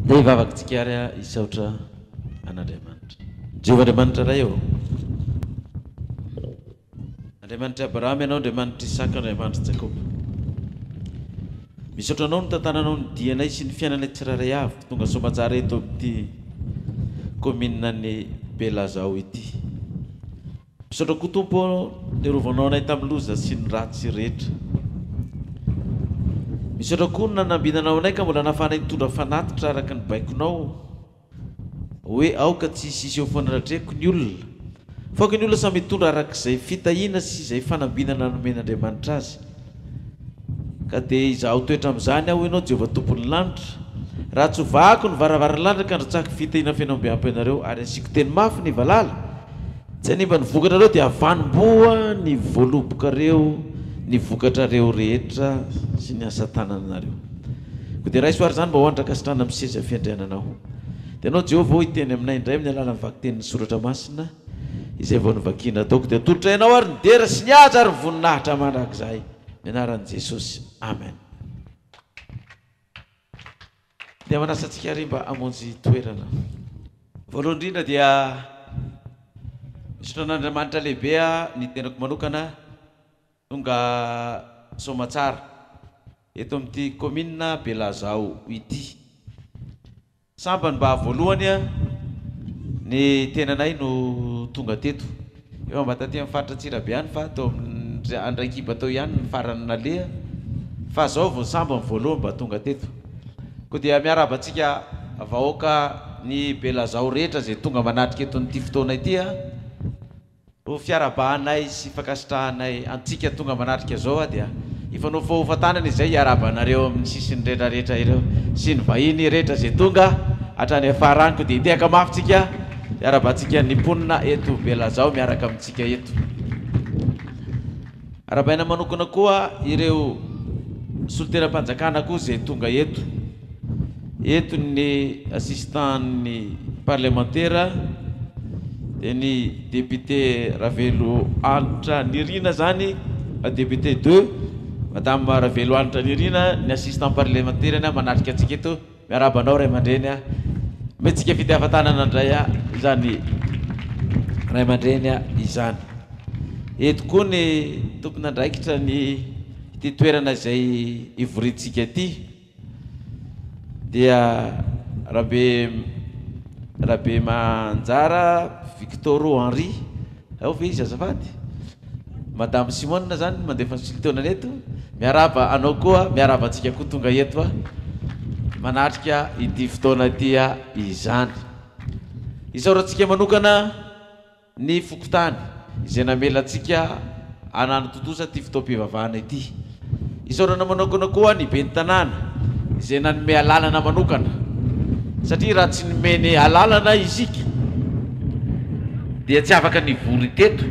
Dia hivavaka tsika ary hisaotra an'Andriamanitra. Jehovah-Andriamanitra iray eo. Andriamanitra Abraham ianao, Andriamanitra Isaka, Andriamanitra Jakoba. Misaotra anao ny tantananao ny dianay sy ny fiainanay tsirairay avy tonga soamantsara eto amin'ity komina ny Belazao ity. Misaotra koa Tompo ny rovanao anay tamin'ny loza sy ny ratsy rehetra. Misaotra koa ny nanambinanao anay ka mbola nahafahanay nitondra fanatitra araka ny baikonao hoe aoka tsy sisy eo foana ratreko ny olona fa ny olona samy mitondra arak'izay fitahiana sy izay fanambinana nomen'Andriamanitra azy. Ka dia izaho toetra amin'izany aho ianao Jehovah tompon'ny lanitra, raha tsy hovahako ny varavaran'ny lanitra ka androtsahako fitahiana fianambiampy anareo ary asiako teny mafy ny valala tsy hanimba ny vokatrareo dia havanim-boa ny voalobokareo ny vokatrareo rehetra sy ny asa tananareo. Ko dia raha isoary zany mba hoandraka sitrana amin'ny seza fiandriananao. Dia anao Jehovah hiteny aminay indray amin'ny alalan'ny vakitenin'ny soratra masina izay vao nivakiana ataoko dia tolotrainao ary ny dera sy ny haja ary ny voninahitra mandrakizay anaran'i Jesosy. Amen. Dia manasa antsika ary mba hamonjy toerana. Voalohany indrindra dia misaotra an'Andriamanitra lehibe ny tenako manokana tonga soamantsara eto amin'ity komina Belazao ity. Sambany mba voalohany ny tenanay no tonga teto. Eo mba taty amin'ny faritra Tsirabe ihany fa atao Andraikiba tao ihany ny farany nalea fa zao vao sambany voalohany mba tonga teto. Ko dia miaraba antsika vahoaka ny Belazao rehetra zay tonga manatrika eto n'ity fotoana ity ho fiarabahanay sy fakasitrahanay antsika tonga manatrika zao dia ifanao fahofantanana izay hiarabanareo amin'ny sisiny rehetrarehetra ireo sy ny vahiny rehetra zay tonga hatrany afarany. Ko dia hitehaka mafy tsika hiarabantsika nimponina eto Belazao miaraka amintsika eto. Arabaina manokana koa ireo solotera-panjakana koa zay tonga eto. Eto ny assistant ny parlementaire dia ny député Ravelo Alitra Nirina zany, député 2 madame Ravelo Alitra Nirina ny assistant parlementaire manatrika antsika eto. Miarabanao ray aman-dreny metsika fitiavan-tanana indray izany ray aman-dreny izany. Eto koa ny tompona andraikitra ny ity toerana izay ivorintsika ity dia Rabe Manjara Victoro Henri ao ve izy azafady, madame Simone zany mandefa solitaonana eto. Miaraba anao koa, miaraba antsika koa tonga eto manatrika ity fotoana ity izany. Isaorantsika manokana ny fokotany izay namelantsika anano totosa ty fotoam-pivavahana ity. Isaorana manokana koa ny ben'ny tanàna izay nanome alalana manokana satria raha tsy nomeny alalana isika dia tsy afaka nivory teto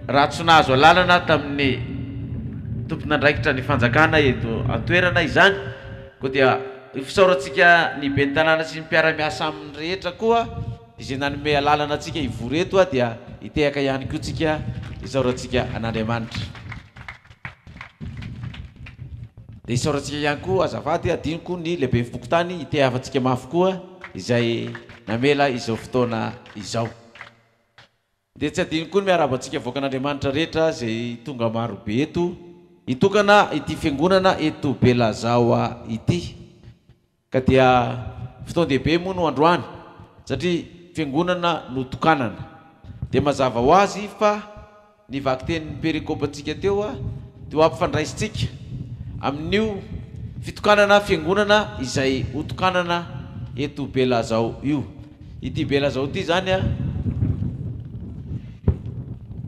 raha tsy nahazo alalana tamin'ny tompon'andraikitra ny fanjakana eto antoerana izany. Ko dia fisaorantsika ny ben'ny tanàna sy ny mpiara-miasa amin'ny rehetra koa izay nanome alalana atsika ivory eto dia hitehaka ihany koa tsika isaurantsika an'Andriamanitra. Dia isaurantsika ihany koa azafady adiniko ny lehibe fokotany hitehavantsika mafy koa izay namela izao fotoana izao. Dia tsy adiniko ny miarabantsika voakan'Andriamanitra rehetra zay tonga marobe eto hitokana ity fiangonana eto Belazao ity. Ka dia fotoan-dehibe moa no androany satria fiangonana no tokanana. Dia mazava ho azy fa ny vakitenin'ny perikôpantsika teo dia hampifandraisitsika amin'io fitokanana fiangonana izay ho tokanana eto Belazao io. Ity Belazao ity zany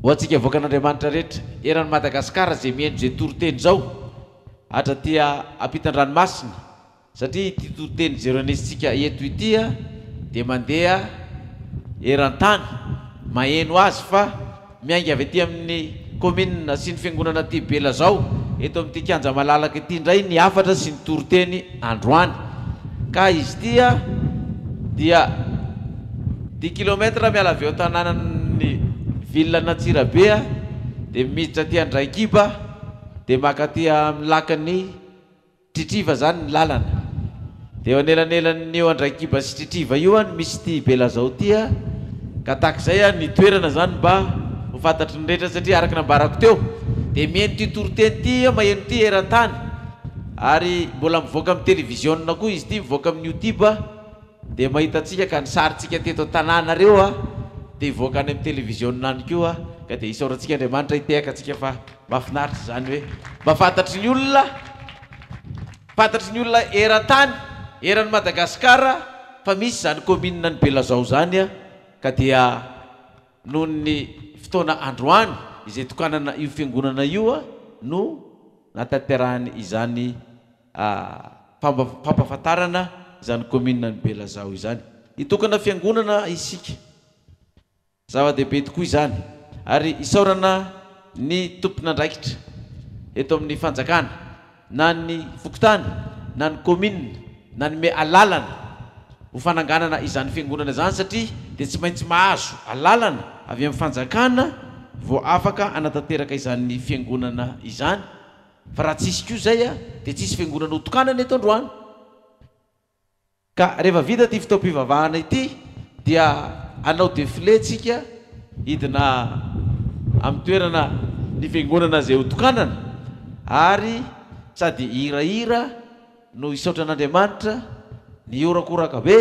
ho antsika voakan'Andriamanitra rehetra eran'ny Madagasikara zay miendro zay toroteny zao hatraty ampitan-dranomasina satria ity toroteny zay ranisitsika eto ity dia mandeha eran-tany maheno azy fa miainga avy aty amin'ny komina sy ny fiangonana ty Belazao eto amin'ity kianja malalaka ity indray ny afatra sy ny toroteny androany. Ka izy ty dia 10 kilometra miala avy eo tanànan'ny vilana Tsirabe dia miditra ty Andraikiba dia maka ty amin'ny lakan'ny Tritriva zany ny lalana. dia anelanelan'io andraikiba sy tritriva io any misy ty bela zao tia ka takizay ny toerana zany mba ho fantatry ny rehetra satria araka nambarako teo dia mihaino ty toroteny ty maheno ty eran-tany ary mbola mivoaka amin'ny télévision koa izy ty mivoaka amin'ny YouTube dia mahitatsika ka ny saritsika teto tanàna reo dia hivoaka any amin'ny télévision any koa ka dia isaorantsika Andriamanitra hitehaka atsika fa mahafinaritra zany hoe mba fantatry ny olona eran-tany eran'ny Madagasikara fa misy zany commune ny Belazao zany ka dia noho ny fotoana androany izay tokanana io fiangonana io no natanterahany izany fampafatarana izany commune ny Belazao izany itokana fiangonana isika zava-dehibe tokoa izany ary isaorana ny tompon'andraikitra eto amin'ny fanjakana na ny fokotany na ny commune na ny me alalana ho fananganana izany fiangonana zany satria dia tsy maintsy mahazo alalana avy amin'ny fanjakana vao afaka anatanteraka izany fiangonana izany fa raha tsisy koa zay dia tsisy fiangonana ho tokanana eto androany ka rehefa vita ty fitaom-pivavahana ity dia anao défilé tsika hidina amin'ny toerana ny fiangonana zay ho tokanana ary sady hirahira no isaotra an'Andriamanitra ny orakoraka be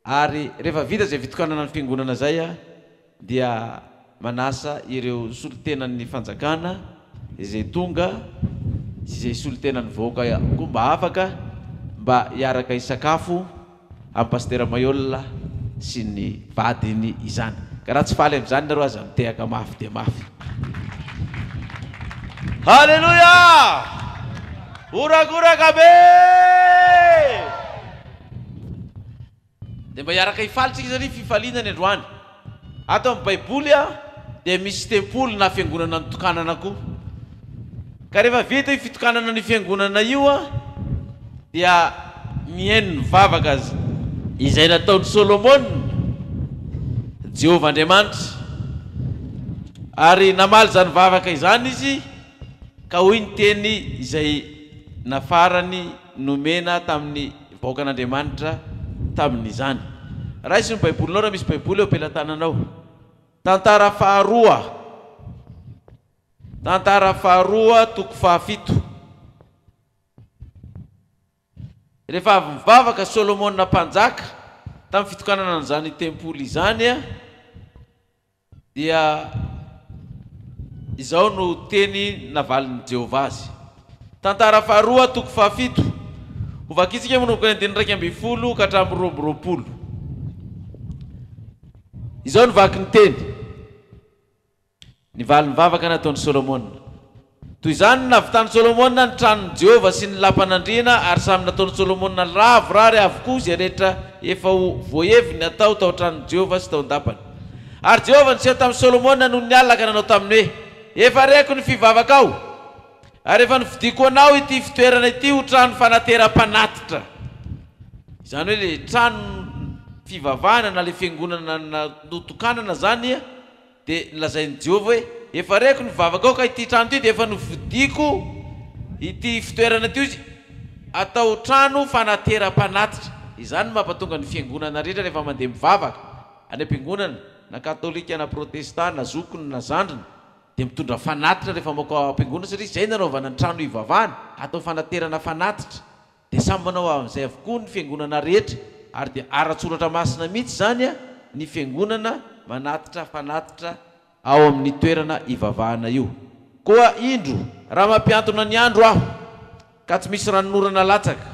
ary rehefa vita zay fitokanana ny fiangonana zay dia manasa ireo solitenan'ny fanjakana izay tonga sy izay solitenan'ny vahoaka koa mba afaka mba hiaraka isakafo amin'ny pasteur Mayol sy ny vadiny izany ka raha tsy faly amin'izany nareo aza mitehaka mafy dia mafy. Haleluya! Urakoraka be! Dia mba hiaraka hifaly tsika satria fifaliana ny androany ato amin'ny baiboly dia misy tempoly na fiangonana nitokanana koa ka rehefa vita io fitokanana ny fiangonana io dia mihaino ny vavaka izay nataony Solomon Jehovah Andriamanitra ary namaly zany vavaka izany izy ka hoy ny teny izay nafarany nomena tamin'ny vahoakan'Andriamanitra tamin'izany raha isy ny baibolinao raha misy baiboly eo ampelantananao tantara faharoa toko fahafito rehefa avy mivavaka Solomon mpanjaka tamin'ny fitokanana an'izany tempoly izany dia izao no teny navalin'ny Jehovah azy tantara faharoa toko fahafito hovakitsika manomboka ny andiny 12 ka hatramin'ny 20. Izao ny vaky ny teny ny valin'ny vavaka nataon'ny Solomon toy izany navitany Solomon ny tranon'i Jehovah sy ny lampanandriana ary samy nataon'ny Solomon lavorary avokoa izay rehetra efa voahevy ny atao tao tranon'i Jehovah sy tao an-dapany ary Jehovah niseho tamin'ny Solomon noho ny alina ka nanao taminy hoe efa reko ny fivavaka ao ary efa novidiko anao ity fitoerana ity ho trano fanateram-panatitra izany hoe le trano fivavahana na le fiangonana notokanana zany dia nilazain'i Jehovah hoe efa reko ny vavaka ao ka ity trano ity dia efa novidiko ity fitoerana ity izy atao trano fanateram-panatitra izany mampatonga ny fiangonana rehetra rehefa mandeha mivavaka any am-piangonana na katolika na protestant na zokony na zandrina dia mitondra fanatitra rehefa mako am-piangonana satria izay nanaovana ny trano hivavahana atao fanaterana fanatitra dia samy manao amin'izay avokoa ny fiangonana rehetra ary dia ara-tsoratra masina mihitsy zany ny fiangonana manatitra fanatitra ao amin'ny toerana hivavahana io koa indro raha mampiantona ny andro aho ka tsy misy ranonorana latsaka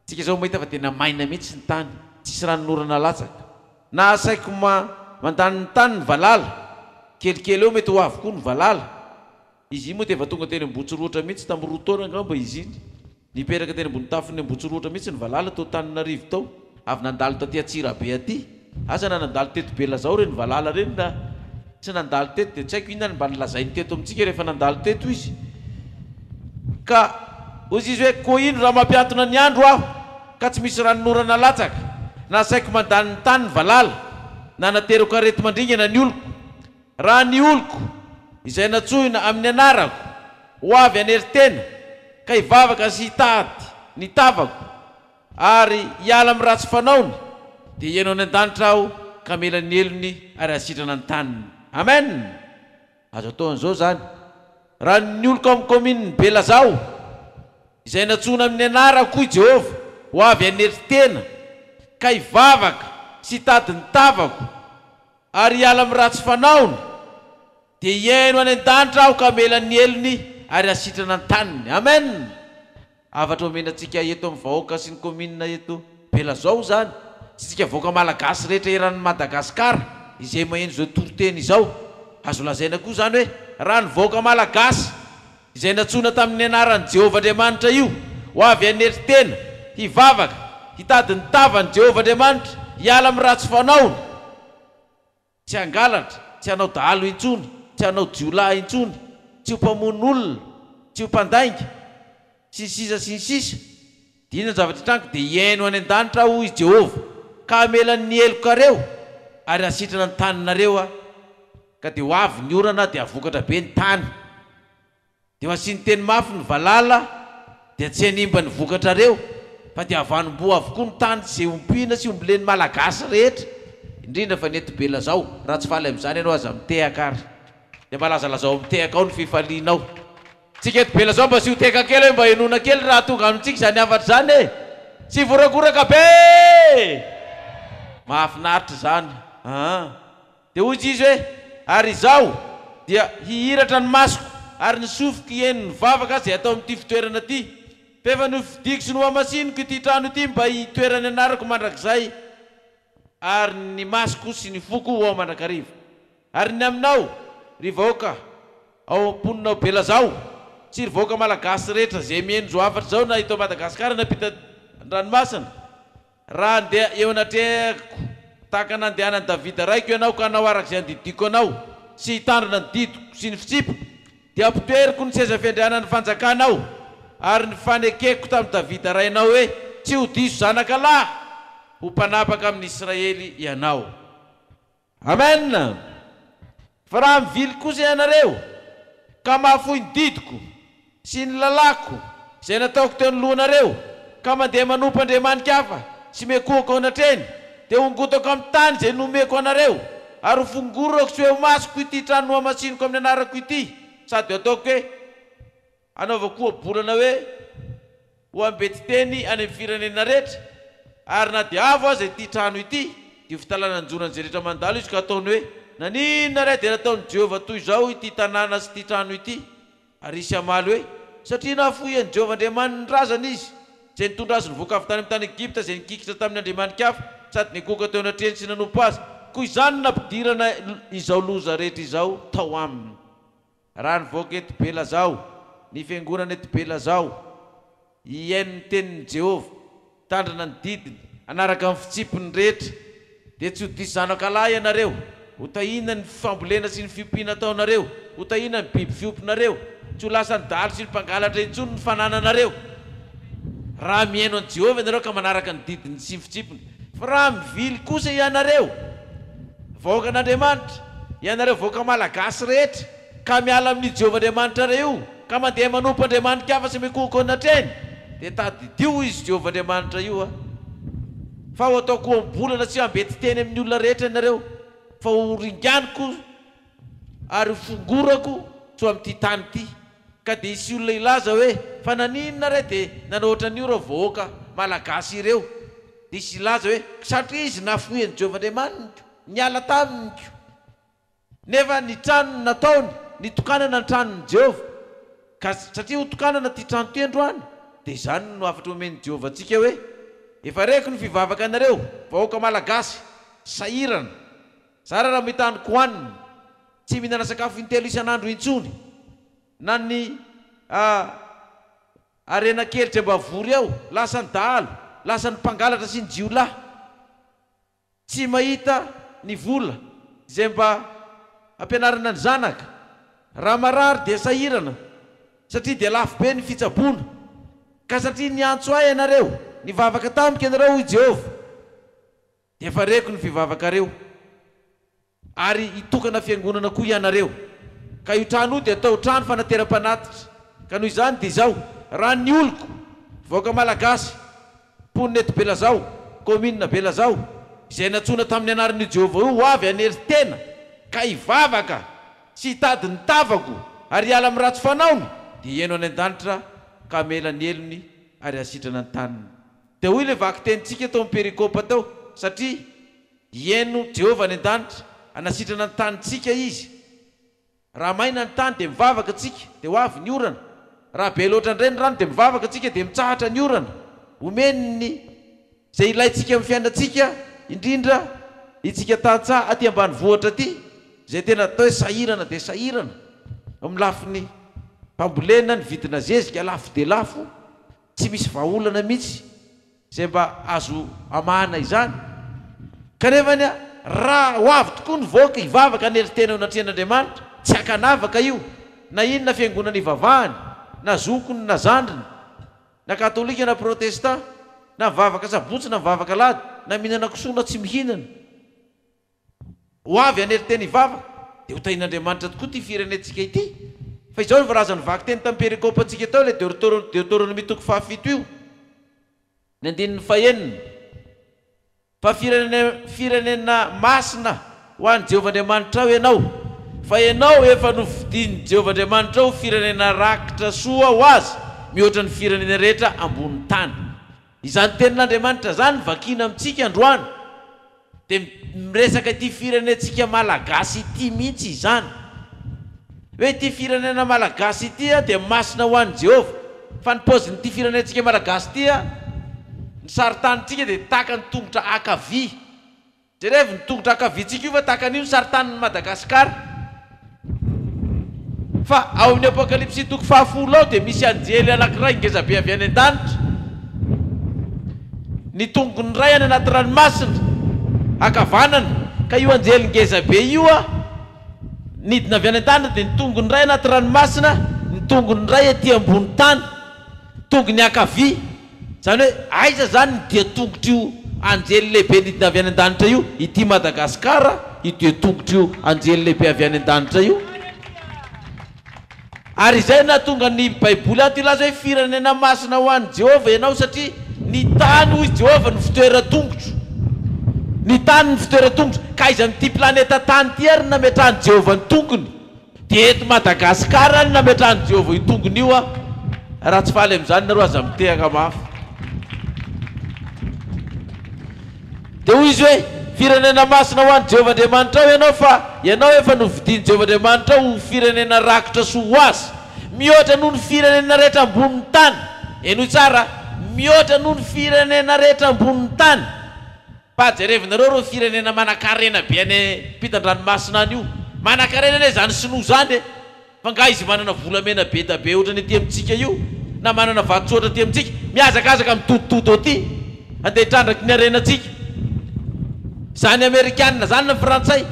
tsika zao mahita fa tena maina mihitsy ny tany tsisy ranonorana latsaka na asaiko mandany ny tany ny valala kelikely eo mety ho avokoa ny valala izy iny moa dia efa tonga teny Ambotsoroatra mihitsy tamin'ny 2 taona angamba izy iny niperaka teny ambony tafon'ny Ambotsoroatra mihitsy ny valala tao Taninarivo tao avy nandalo taty Atsirabe aty asa na nandalo teto Belazao reny valala reny na tsy nandalo teto dia tsy haiko inona mba nilazainy teto amintsika rehefa nandalo teto izy ka ozy izy hoe koa ino raha mampiantona ny andro aho ka tsy misy ranonorana latsaka na asaiko mandany ny tany ny valala na nateroko arety mandringana ny oloko raha ny oloko izay natsohina amin'ny anarako ho avy anery tena ka hivavaka sy hitady ny tavako ary hiala amin'ny ratsy fanaony dia ianao any an-danitra aho ka mela ny elony ary asitrana ny taniny. Amen. Azo ataon'izao zany raha ny oloko amin'ny commune Belazao izay natsona amin'ny anarako i Jehova ho avy aneritena ka hivavaka sy hitady ny tavako ary hiala amin'ny ratsy fanaony dia hiaino any an-danitra aho ka mela ny elony ary asitrana ny taniny. Amen. Avatra omenantsika eto amin'ny vahoaka sy ny commune eto Belazao zany sy tsika vahoaka malagasy rehetra eran'ny Madagasikara izay maheno izao toroteny izao. Azo lazaina koa zany hoe raha ny vahoaka malagasy izay natsona tamin'ny anaran'i Jehovah Andriamanitra io ho avy aneritena hivavaka hitady ny tavany Jehovah Andriamanitra hiala amin'ny ratsy fanaony, tsy hangalatra, tsy hanao dahalo intsony, tsy hanao jiolahy intsony, tsy ho mpamono olona, tsy ho mpandainga sy ny sisa dia inona ny zavatra hitraniko dia hiaino any an-danitra aho i Jehovah ka hamelany ny elokareo ary hasitrana ny taninareo ka dia ho avy ny orana dia havokatra be ny tany dia ho asiany teny mafy ny valala dia tsy hanimba ny vokatrareo fa dia havanom-boa avokoa ny tany izay ompiana sy ombileny malagasy rehetra indrindra fa neto Belazao. Raha tsy faly amin'izany ianao aza mitehaka ary dia malazalazao mitehaka ao ny fifalianao. Tsika eto Belazao mba sy ho teka kely hoe mba henona kely raha tonga amintsika zany afatra zany e, sy vorakoraka be mahafinaritra zany. Dia hoy izy hoe ary izao dia hihiratra ny masoko ary ny sofiko hieno ny vavaka zay atao amin'ity fitoerana ity fefa novidiko sy nohamasiniko ity trano ity mba hitoerany anarako mandrakizay ary ny masoko sy ny foko ho ao mandrakariva. Ary ny aminao ry vahoaka ao am-poninao Belazao sy ry vahoaka malagasy rehetra zay mihaino zao afatra zao na hito Madagasikara napita ranomasina raha andeha eo anatrehako tahaka nandehanan'i Davida raiko ianao ka hanao arak'izay andidiko anao sy hitandrina ny didiko sy ny fitsipiko dia ampitoeriko ny seza fiandrianan'ny fanjakanao ary ny fanekeko tamin'ny Davida rainao hoe tsy ho diso zanaka lahy ho mpanapaka amin'ny Israely ianao. Amen. Fa raha mivily kosa ianareo ka mahafoy ny didiko sy ny lalako izay nataoko teo noloanareo ka mandeha manompo andriamanika hafa sy mekohako ao anatreny dia hongotako amin'ny tany izay nomeko anareo ary ho fongorako sy hoe masoko ity trano nohamasiniko amin'ny anarako ity sady ataoko hoe anaovako bolana hoe ho ambety teny any amin'ny firenena rehetra ary na dia avo aza ity trano ity dia fitalananjonan'izay rehetra mandalo izy ka ataony hoe naninona ray dia nataon'i Jehovah toy izao ity tanàna sy ity trano ity ary isy amaly hoe satria nahafoy an'i Jehovah Andriamanitra ny razana izy izay nitondra azy nivoaka avy tany amin'ny tany Egipta izay nikikitra tamin'ny andriamanika hafa sady nikoka teo anatreny sy nanompo azy koa izany nampidirana izao loza rehetra izao tao aminy. Raha ny vahoaka eto Belazao ny fiangonana eto Belazao hiaino ny tenin'i Jehovah tandrina ny didiny anaraka amin'ny fitsipiny rehetra dia tsy ho diso zanakalahy ianareo, ho tahina ny fambolena sy ny fiompiana ataonareo, ho tahina ny biby fiompinareo, tsy ho lasa ny dalo sy ny mpangalatra intsony ny fanananareo raha mihaino an'i Jehovah ianareo ka manaraka ny didiny sy ny fitsipiny. Fa raha mivily kosa ianareo vahoaka an'Andriamanitra, ianareo vahoaka malagasy rehetra ka miala amin'ny Jehovah Andriamanitra reo ka mandeha manompo andriamanika hafa sy mekohako anatreny dia tadidio izy Jehovah Andriamanitra io fa ho ataoko ambolana tsy ambety teny amin'ny olona rehetra ianareo fa ho ringaniko ary ho fongorako tsy ho amin'ity tany ity ka dia isy olona ilaza hoe fa naninona ray dia nanao ohatran'io reo vahoaka malagasy ireo dia isy ilaza hoe satria izy nahafoy an'i Jehovah Andriamanitra niala taminiko nefa ny trano nataony nitokanana ny tranon'i Jehovah ka satria ho tokanana ty trano ty androany dia izany no afatra omen'i Jehovah antsika hoe efa reko ny fivavaka anareo vahoaka malagasy sahirana zara raha mitaniko hoaniny tsy mihinana sakafo intelo isan'andro intsony na ny arena kelitra mba vory ao lasa ny dahalo lasa ny mpangalatra sy ny jiolahy tsy mahita ny vola izay mba ampianarana ny zanaka raha marary dia sahirana satria dia lafo be ny fitsaboana ka satria niantso ahy ianareo nivavaka tamiko ianareo i Jehovah dia efa reko ny fivavaka reo ary hitokana fiangonana koa ianareo ka io trano io dia atao trano fanateram-panatitra ka noho izany dia izao raha ny oloko vahoaka malagasy ponety Belazao, commune Belazao, izay natsona tamin'ny anaran'ny Jehova io ho avy anery tena ka hivavaka sy hitady ny tavako ary hiala amin'ny ratsy fanaony dia hieno any an-danitra ka hamela ny elony ary hasitrana ny taniny. Dia hoy ilay vaky tenitsika tao amin'ny perikôpa tao, satria hieno Jehova any an-danitra hanasitrana ny tanitsika izy. Raha maina ny tany dia mivavaka tsika dia ho avy ny orana, raha be loatra indray ny rano dia mivavaka tsika dia mitsahatra ny orana. Omeniny izay ilayntsika amin'ny fiainantsika, indrindra itsika tantsaha aty ambany vohitra aty, izay tena atao hoe sahirana dia sahirana amin'ny lafiny mpambolena, ny vidina zezika lafo dia lafo, tsy misy vahaolana mihitsy izay mba azo amana izany. Kanefa raha ho avy tokoa ny voaka hivavaka anery tena ao anatrehan'Andriamanitra, tsy hakanavaka io, na inona fiangonana ivavahany, na zokony na zandriny, na katolika na protestant, na mivavaka sabotsy na mivavaka lady, na mihinana kisoa na tsy mihinana, ho avy anery tena hivavaka dia ho tahin'Andriamanitra tokoa ty firenentsika ity. Fa izao ny voalazany vaky teny tamin'ny perikôpantsika tao, ilay Deutéronome toko 7 io, ny 9. Fa firenena masina ho an'i Jehovah Andriamanitra ao ianao, fa ianao efa novidin'i Jehovah Andriamanitra ao firenena rakitra soa ho azy mihoatra ny firenena rehetra ambony tany. Izany tenin'Andriamanitra zany vakina amintsika androany, dia miresaka ity firenentsika malagasy ity mihitsy izany, hoe ity firenena malagasy ity dia masina ho an'i Jehovah. Fa ny paozin'ity firenentsika malagasy ity, ny saritanytsika dia taka ny tongotra akavy. Jerevy ny tongotra akavytsika io fa takan'io ny saritanin'ny Madagasikara. Fa ao amin'ny Apokalipsy toko 10 ao dia misy anjely anankiray ngeza be avy any an-danitra, ny tongony ray any anaty ranomasina akavanana, ka io anjely ngeza be io nidina avy any an-danitra dia ny tongony ray anaty ranomasina, ny tongony ray aty ambony tany, tongony akavy. Zany hoe aiza zany ny dia tongotry io anjely lehibe nidina avy any an-danitra io, ity Madagasikara io dia tongotry io anjely lehibe avy any an-danitra io. Ary izay na tonga ny baiboly aty laza hoe firenena masina ho an'i Jehova ianao, satria ny tany hoy Jehova ny fitoeran-tongotro, ny tany ny fitoeran-tongotro. Ka izy amin'ity planeta tany ty ary nametrahan'i Jehova ny tongony, dia eto Madagasikara ny nametrahan'i Jehova io tongony io raha tsy faly amin'izany nareo aza mitehaka mafy. Dia hoy izy hoe firenena masina ho an'i Jehova Andriamanitra ao ianao, fa ianao efa novidin'i Jehova Andriamanitra ao firenena rakitra soa ho azy, mihoatra noho ny firenena rehetra ambony tany. Enoy tsara, mihoatra noho ny firenena rehetra ambony tany. Pajerevinareo reo firenena manan-karena be any ampitan-dranomasina any io, manan-karena ane zany sinoa zany, fa nga izy manana volamena be da be ohatrany aty amintsika io, na manana vatotsotra aty amintsika, miazakazaka mitotototo aty andeha hitrandraky ny arenantsika. Zany Amerikanina zany na Frantsay,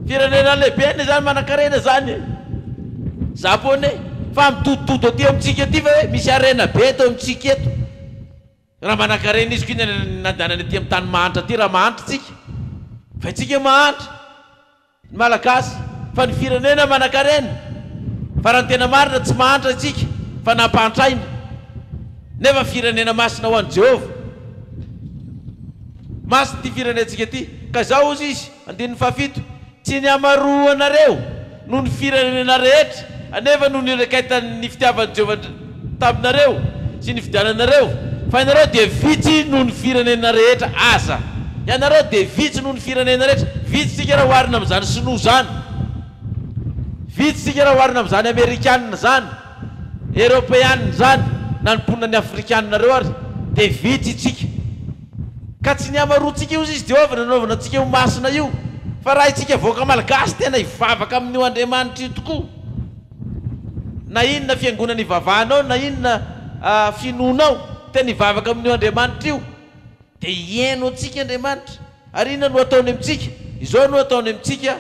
firenena lehibe ny zany manan-karena zany. Japonais fa mitotototo aty amintsika aty fa hoe misy arena be eto amintsika eto. Raha manan-karena izy koa nandehanany aty amin'ny tany mahantra aty, raha mahantra tsika, fa itsika mahantra ny malagasy, fa ny firenena manan-karena. Fa raha ny tena marina tsy mahantra itsika fa nampantraina, nefa firenena masina ho an'i Jehova. Masina ty firenentsika ty. Ka zao ozy izy 7, tsy ny amaroa anareo noho ny firenena rehetra, anefa noho ny rekaitany fitiavan'i Jehova taminareo sy ny fidiananareo, fa ianareo dia vitsy noho ny firenena rehetra. Aza ianareo dia vitsy noho ny firenena rehetra. Vitsy sika raha oharina amin'izany sinoa zany, vitsy sika raha oharina amin'izany Amerikanina zany, Européanina zany, na ny mponina ny Afrikanina reo ary, dia vitsy itsika. Ka tsy ny amaroantsika io izy Jehova nanaovana antsika ho masina io, fa raha itsika voaka malagasy tena hivavaka amin'io Andriamanitra io tokoa. Na inona fiangonana ivavahanao, na inona finoanao, tena hivavaka amin'io Andriamanitra io, dia hieno antsika Andriamanitra. Ary inona no ataony amintsika? Izao no ataony amintsika,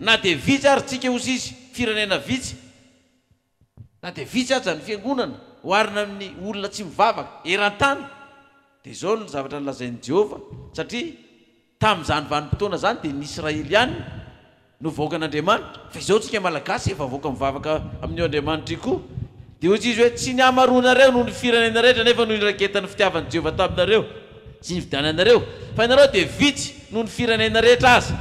na dia vitsy ary tsika ozy izy firenena vitsy, na dia vitsy aza ny fiangonana oharina amin'ny olona tsy mivavaka eran-tany. Dia izao no zavatra nolazain'i Jehova, satria tamin'izany vanim-potoana zany dia ny Israely ihany no voakan'Andriamanitra. Fa izao tsika malagasy efa voaka mivavaka amin'io Andriamanitra io koa, dia hozy izy hoe tsy ny amaroanareo noho ny firenena rehetra nefa noho ny raketan'ny fitiavan'i Jehova taminareo sy ny fidiananareo fa ianareo dia vitsy noho ny firenena rehetra aza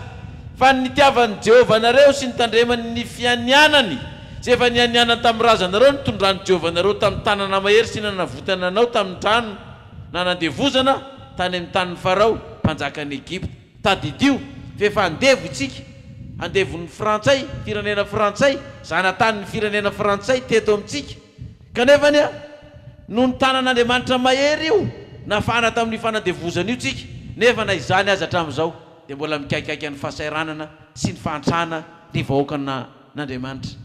fa ny tiavan'i Jehova anareo sy ny tandremany ny fianianany sy efa nianianany tamin'ny razanareo ny tondrany Jehova anareo tamin'ny tanana mahery sy nanavotana anao tamin'ny trano na nandevozana tany amin'ny tanin'ny Farao mpanjakan'ny Egypte tadidio fa efa andevo itsika andevon'ny Frantsay firenena Frantsay zanatany ny firenena Frantsay teto amintsika kanefa nia no ny tanan'Andriamanitra mahery io nafana tamin'ny fanandevozana io tsika nefa na izany aza hatramin'izao dia mbola mikaikaiky ny fahasairanana sy ny fahantrana ny vahoakan'Andriamanitra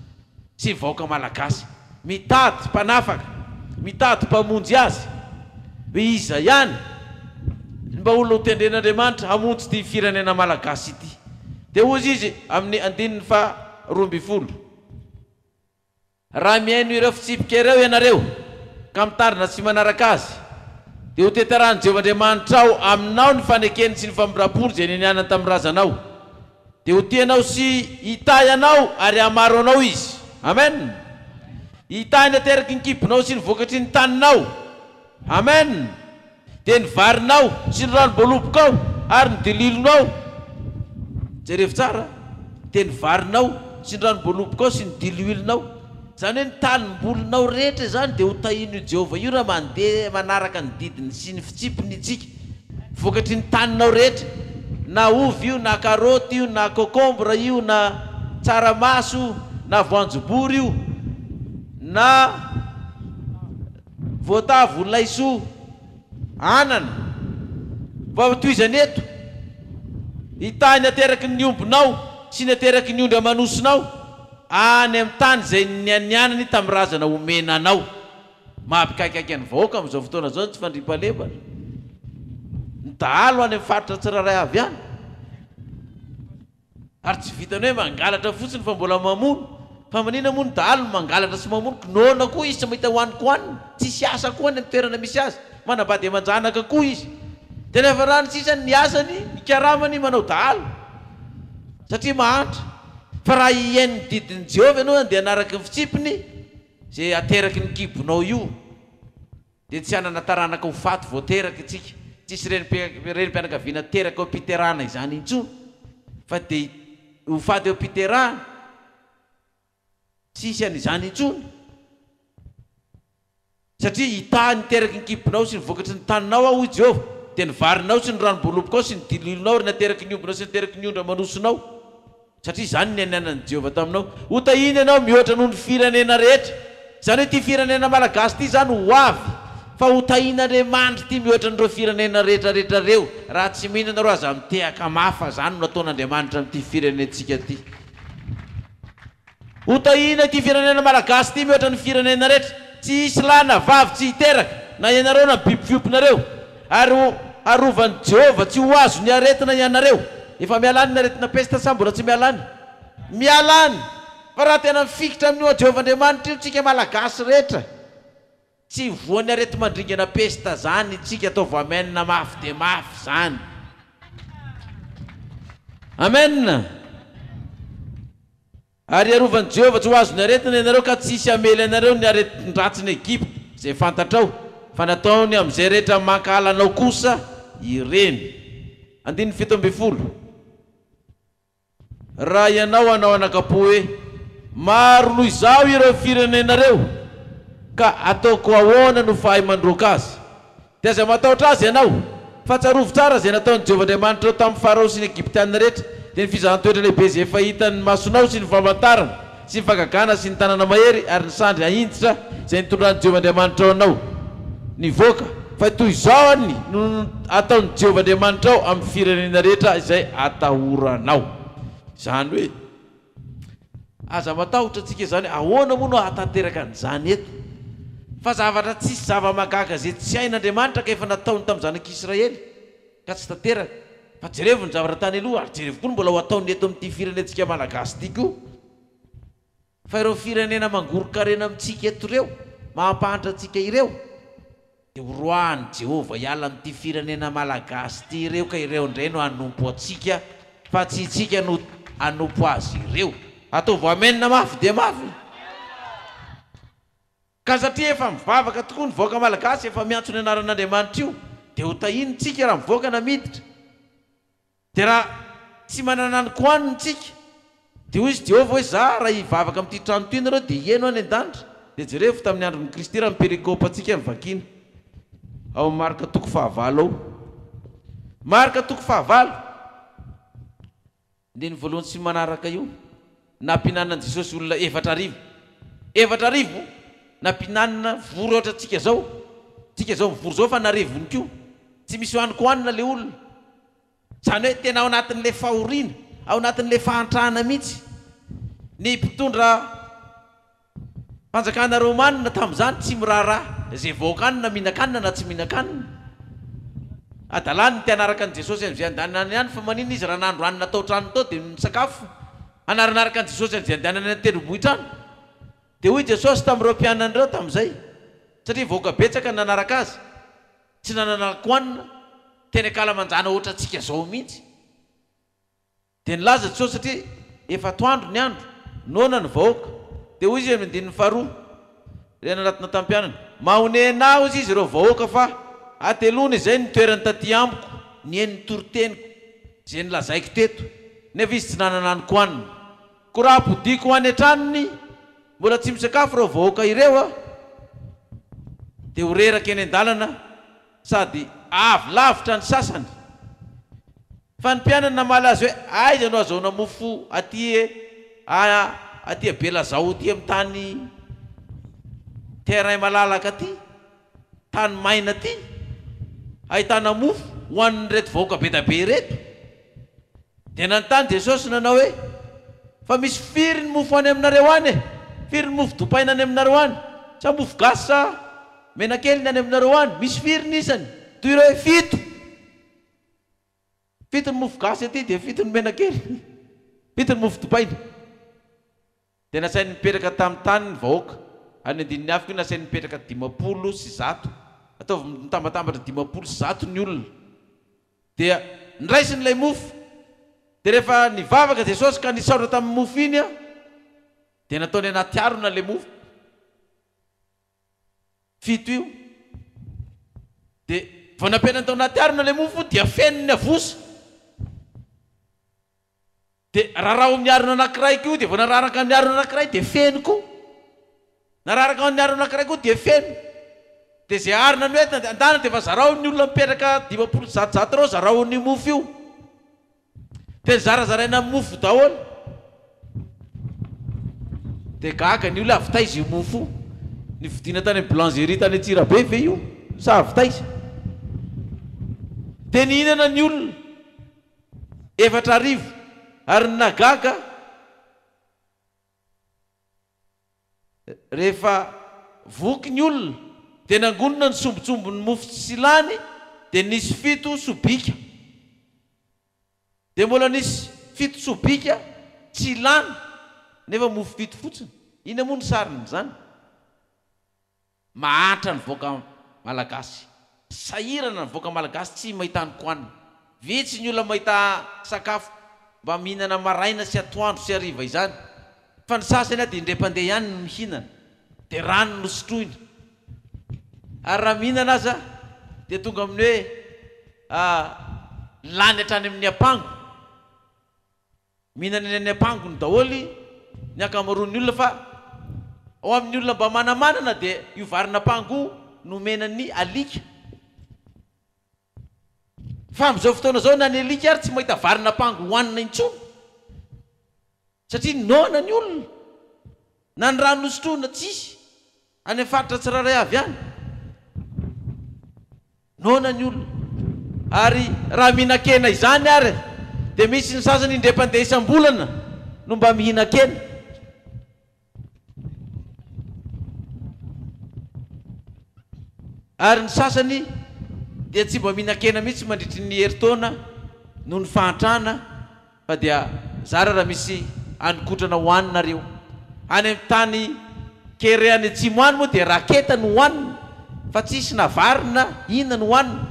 sy ny vahoaka malagasy mitady mpanafaka mitady mpamonjy azy hoe iza ihany mba olona ho tendren'Andriamanitra hamonjy ty firenena malagasy ity dia hozy izy amin'ny 12 raha miaino ireo fitsipika ireo ianareo ka mitarina sy manaraka azy dia ho tetarany Jehovahandriamanitra ao aminao ny fanekeny sy ny famirapoly izay nianianany tamin'ny razanao dia ho tianao sy hitay anao ary hamaro anao izy amen hitay nateraky ny kibonao sy ny vokatry ny taninao amen dia ny varinao sy ny ranom-boalobokao ary ny dililonao jerevy tsara dia ny varinao sy ny ranom-boalobokao sy ny diloilonao zany hoe ny tanimbolinao rehetra zany dia ho tahino Jehova io raha mandeha manaraka ny didiny sy ny fitsipiny itsika vokatry ny taninao rehetra na ovy io na karoty io na kokombra io na tsaramaso na voanjobory io na voatavo laiso anana fa toizany eto hitany ateraky ny ombonao sy nateraky ny ondry amanosonao any amin'ny tany izay nianianany tamin'ny razana omenanao mampikaikaiky ny vahoaka amin'izao fotoana zao tsy fandriam-pahalemana ny dahalo any amin'ny faritra tsiraray avy any ary tsy vitany hoe mangalatra fotsiny fa mbola mamono fa manina moa ny dahalo mangalatra sy mamono noana koa izy tsy mahita hoaniko hoaniny tsisy asa koa any amin'ny toerana misy azy manambady aman-janaka koa izy dia nefa rany sisany ny asany ikaramany manao dahalo satria mahantra fa raha iain'ny didin'i Jehova ianao dia anaraky ny fitsipiny izay ateraky ny kibonao io dia tsy hanana taranaka ho faty voateraky itsika tsisy renim-pianakaviana teraka eo am-piterana izany intsony fa dia ho faty eo am-piterana tsisy an'izany intsony satria hitany teraky ny kibonao sy ny vokatry ny taninao ao i Jehova dia ny varinao sy ny ranom-boalobokao sy ny dililonao ry nateraky ny ombonao sy nateraky ny ondra manosonao satria izany ny anianan'i Jehova taminao ho tahiny ianao mihoatra noho ny firenena rehetra zany hoe ty firenena malagasy ty zany ho avy fa ho tahin'Andriamanitra ty mihoatra n'ireo firenena rehetrarehetra reo raha tsy mihinana reo aza mitehaka mafa zany no nataon'Andriamanitra amin'ity firenentsika ty ho tahina ty firenena malagasy ty mihoatra ny firenena rehetra tsy isy lana vavy tsy hiteraka na ianareo na biby fiompinareo ary arovan'i Jehova tsy ho azo ny aretina ianareo efa mialany ny aretina pesta sa mbola tsy mialany mialany fa raha tena mifikitra amin'io Jehovahandriamanitra io tsika malagasy rehetra tsy voany arety mandringana pesta zany tsika atao voamenina mafy dia mafy zany amen ary arovan'i Jehova tsy ho azo ny aretina ianareo ka tsisy amely ianareo ny aretin-dratsiny Egypte izay fantatrao fa nataony amin'izay rehetra mankahalanao kosa ireny 17 raha ianao anao anakapo hoe maro noho izao ireo firenenareo ka ataoko ahoana no fahay mandroaka azy dia aza matahotra azy ianao fa tsarovo tsara izay nataon'i Jehovahandriamanitra tamin'ny Farao sy ny Egyptianina rehetra dia ny fizahan-toetra lehibe izay efa hitany masonao sy ny famantarana sy ny fagagana sy ny tanàna mahery ary ny sandry ahinditra izay nitondrany Jehovahandriamanitra ao anao nivoaka fa toy izao any no ataon'i Jehovahandriamanitra ao amin'ny firenena rehetra izay atahoranao zany hoe aza matahotra antsika zany ahoana moa no hatanteraka an'izany eto fa zavatra tsisy zava-magaga zay tsy hain'Andriamanitra ka efa nataony tamin'ny zanak'Israely ka tsy tanteraka fa jerevy ny zavatra tany aloha ary jerevy koa mbola ho ataony eto amin'ity firenentsika malagasy ity koa fa ireo firenena mangorokarena amintsika eto ireo mampahatra antsika ireo dia horoahany Jehova hiala amin'ity firenena malagasy ity ireo ka ireo indray no hanompo atsika fa tsy itsika no hanompo azy ireo atao voamenina mafy dia mafy ka satria efa mivavaka tokoa ny voaka malagasy efa miantso ny anaran'Andriamanitra io dia ho tahinitsika raha mivoaka na miditra dia raha tsy manana ny koaninitsika dia hoy izy Jehovah hoe za raha hivavaka amin'ity trano ity nareo dia hieno any an-danitra dia jereo tamin'ny andron'ny Kristy raha miperikopa antsika mivakina ao marika toko 9 ao marika toko 9 dia ny voalohany sy manaraka io nampinanana Jesosy olona 4,000 nampinanana vory ohatra tsika zao mivory zao fa narevony koa tsy misy hoaniko hoanina le olona zany hoe tena ao anatin'le fahoriana ao anatin'le fahantrahana mihitsy ny mpitondra fanjakana romanina tamin'izany tsy miraharaha zay voakanina mihinan-kanina na tsy mihinan-kanina adalany ty anaraka an' Jesosy an'izay andehanany ihany fa manina izy raha nandro hanina tao trano tao dia misakafo anaranaraka an' Jesosy an'izay andehanany an-tendrombohitrano dia hoy Jesosy tamin'ireo mpianan'ireo tamin'izay satria voaka betsaka nanaraka azy tsy nanana koanina tena kalamanjana ohatra antsika zao mihitsy dia nilaza Jesosy satria efa toandro ny andro nona ny vahoaka dia hoy izy amin'ny 12 rena anatina tampianana mahonena izy ireo vahoaka fa atelona izay ny toerany taty amiko ny eny toroteniko zay nilazaiko teto nefa izy tsy nanana ny koanina ko raha podiko ho any an-tranony mbola tsy misakafo reo vahoaka ireo a dia ho reraka eny an-dalana sady avy lavitra ny sasany fa ny mpianana namaly azy hoe aiza no azahoana mofo aty Belazao aty amin'ny tany terrain malalaka aty tany maina aty ahitana mofo ho an'ny reto vahoaka be da be reto dia nanontany Jesosy nanao hoe fa misy firy ny mofo any aminareo any e firy ny mofo dopaina any aminareo any sa mofo gasy sa menakely ny any aminareo any misy firy ny isany toy ireo hoe 7 ny mofo gasy aty dia 7 ny menakely 7 ny mofo dopaina dia nasainy mipetraka tamin'ny tany ny vahoaka any andininy afika io nasainy mipetraka 500 ataovy mitambatambatra 500 ny olona dia niraisiny mofo dia rehefa nivavaka Jesosy ka nisaotra tamin'ny mofo iny a dia nataony anaty arona le mofo 7 io dia vao nampianany tao anaty arona le mofo dia fenony avosa dia raraho amin'ny arona anankiray koa dia vao nararaka amin'ny arona anankiray dia feno koa nararaka amin'ny arona anankiray koa dia feno dia zay arona ny hoe andana dia efa zaraony olona mipetraka 500 reo zaraony mofo io dia zarazaraina mofo daholo dia gaga ny olona avitaiza io mofo ny vidiana tany boulangerie tany Antsirabe ve io sa avitaiza dia nihinana ny olona 4,000 ary ny nagaga rehefa voky ny olona dia nangonona ny sombotsombony mofo tsy lany dia nisy 7 sobika dia mbola nisy 7 sobika tsy lany nefa mofo 7 fotsiny ina moa ny sariny zany mahantra ny voaka malagasy sahirana ny voaka malagasy tsy mahita ny koanina vitsy ny olona mahita sakafo mba mihinana maraina sy atoandro sy hariva izany fa ny sasany a dia indre-pandeha ihany no mihinana dia rano no sotroina ary raha mihinana aza dia tonga amin'ny hoe lany hatrany amin'ny ampango mihinana eny amin'ny ampango ny daholy ny akamaroan'ny olona fa ao amin'ny olona mba manamanana dia io varina ampango no menany alika fa amin'izao fotoana zao na ny alika ary tsy mahita varina ampango hohanina intsony satria nona ny olona na ny rano nosotroina tsisy any amin'ny faritra tsiraray avy any nona ny olona ary raha mihinan-kena izany ary dia misy ny sasany indre-pandeha isam-bolana no mba mihinan-kena ary ny sasany dia tsy mba mihinan-kena mihitsy mandritry ny herintaona noho ny fahantrana fa dia zara raha misy anikotrana hohaninareo any amin'ny tany kere any atsimo any moa dia raketa no hohanina fa tsisy navarina inona no hohanina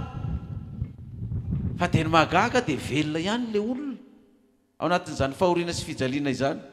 fa dia ny mahagaga dia velona ihany le olona ao anatin'izany fahoriana sy fijaliana izany